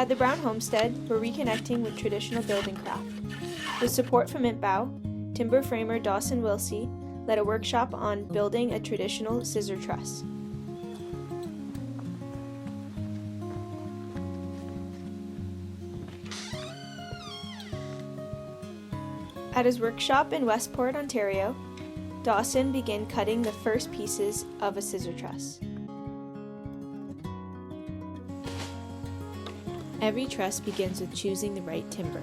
At the Brown Homestead, we're reconnecting with traditional building craft. With support from INTBAU, timber framer Dawson Wilsey led a workshop on building a traditional scissor truss. At his workshop in Westport, Ontario, Dawson began cutting the first pieces of a scissor truss. Every truss begins with choosing the right timber.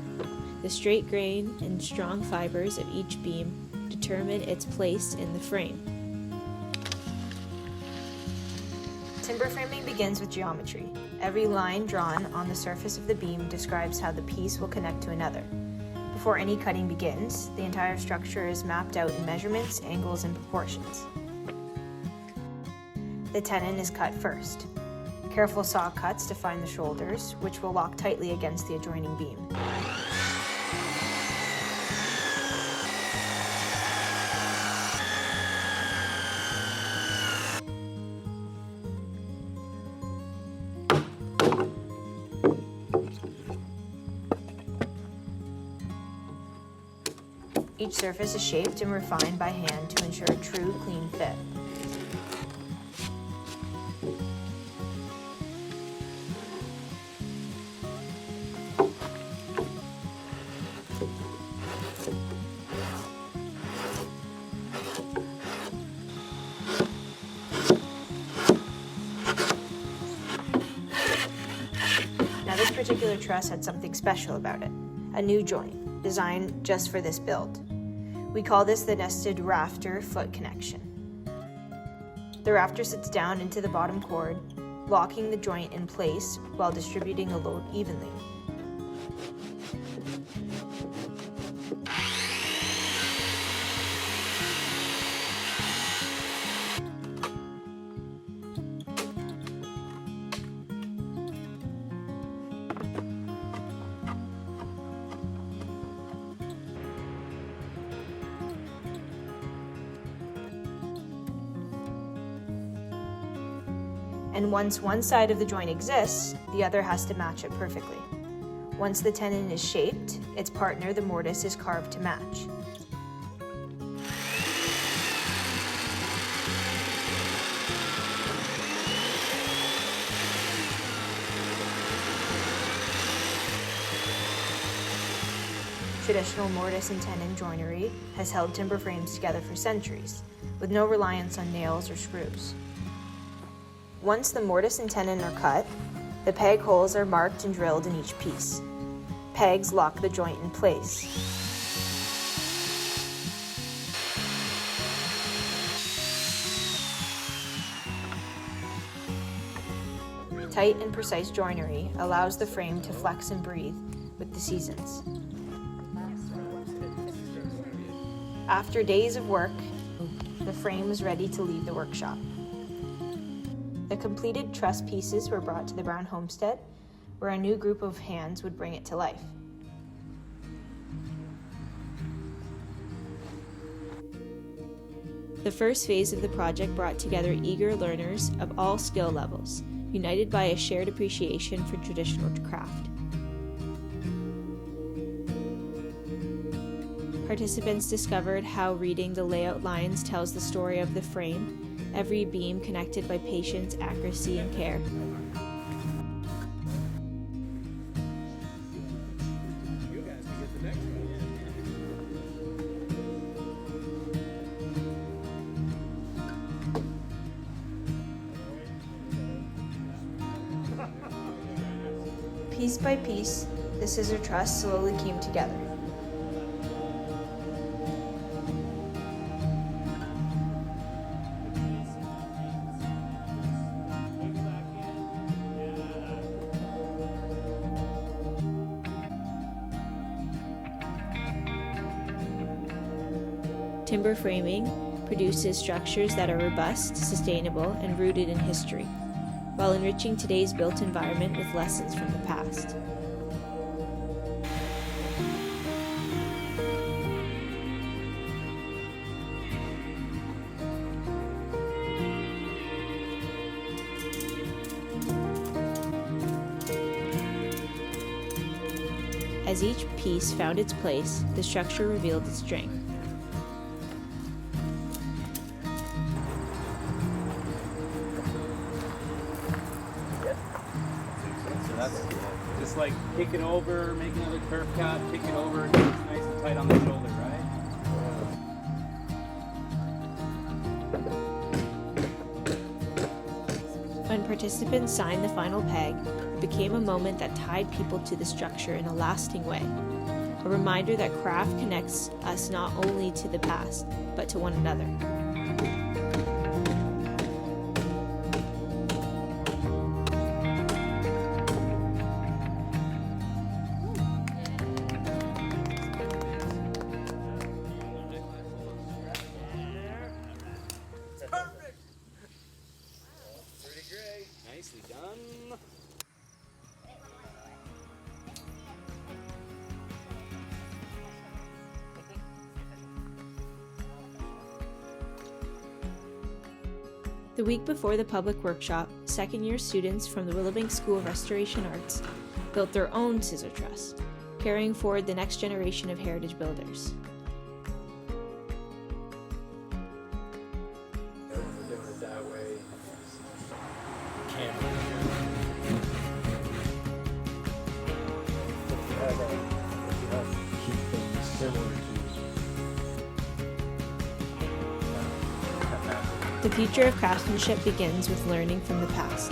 The straight grain and strong fibers of each beam determine its place in the frame. Timber framing begins with geometry. Every line drawn on the surface of the beam describes how the piece will connect to another. Before any cutting begins, the entire structure is mapped out in measurements, angles, and proportions. The tenon is cut first. Careful saw cuts define the shoulders, which will lock tightly against the adjoining beam. Each surface is shaped and refined by hand to ensure a true, clean fit. Now this particular truss had something special about it, a new joint, designed just for this build. We call this the nested rafter foot connection. The rafter sits down into the bottom cord, locking the joint in place while distributing the load evenly. And once one side of the joint exists, the other has to match it perfectly. Once the tenon is shaped, its partner, the mortise, is carved to match. Traditional mortise and tenon joinery has held timber frames together for centuries, with no reliance on nails or screws. Once the mortise and tenon are cut, the peg holes are marked and drilled in each piece. Pegs lock the joint in place. Tight and precise joinery allows the frame to flex and breathe with the seasons. After days of work, the frame was ready to leave the workshop. The completed truss pieces were brought to the Brown Homestead, where a new group of hands would bring it to life. The first phase of the project brought together eager learners of all skill levels, united by a shared appreciation for traditional craft. Participants discovered how reading the layout lines tells the story of the frame, every beam connected by patience, accuracy, and care. Piece by piece, the scissor truss slowly came together. Timber framing produces structures that are robust, sustainable, and rooted in history, while enriching today's built environment with lessons from the past. As each piece found its place, the structure revealed its strength. So that's just like kick it over, make another curve cut, kick it over, and it's nice and tight on the shoulder, right? When participants signed the final peg, it became a moment that tied people to the structure in a lasting way. A reminder that craft connects us not only to the past, but to one another. Nicely done. The week before the public workshop, second-year students from the Willowbank School of Restoration Arts built their own scissor truss, carrying forward the next generation of heritage builders. The future of craftsmanship begins with learning from the past.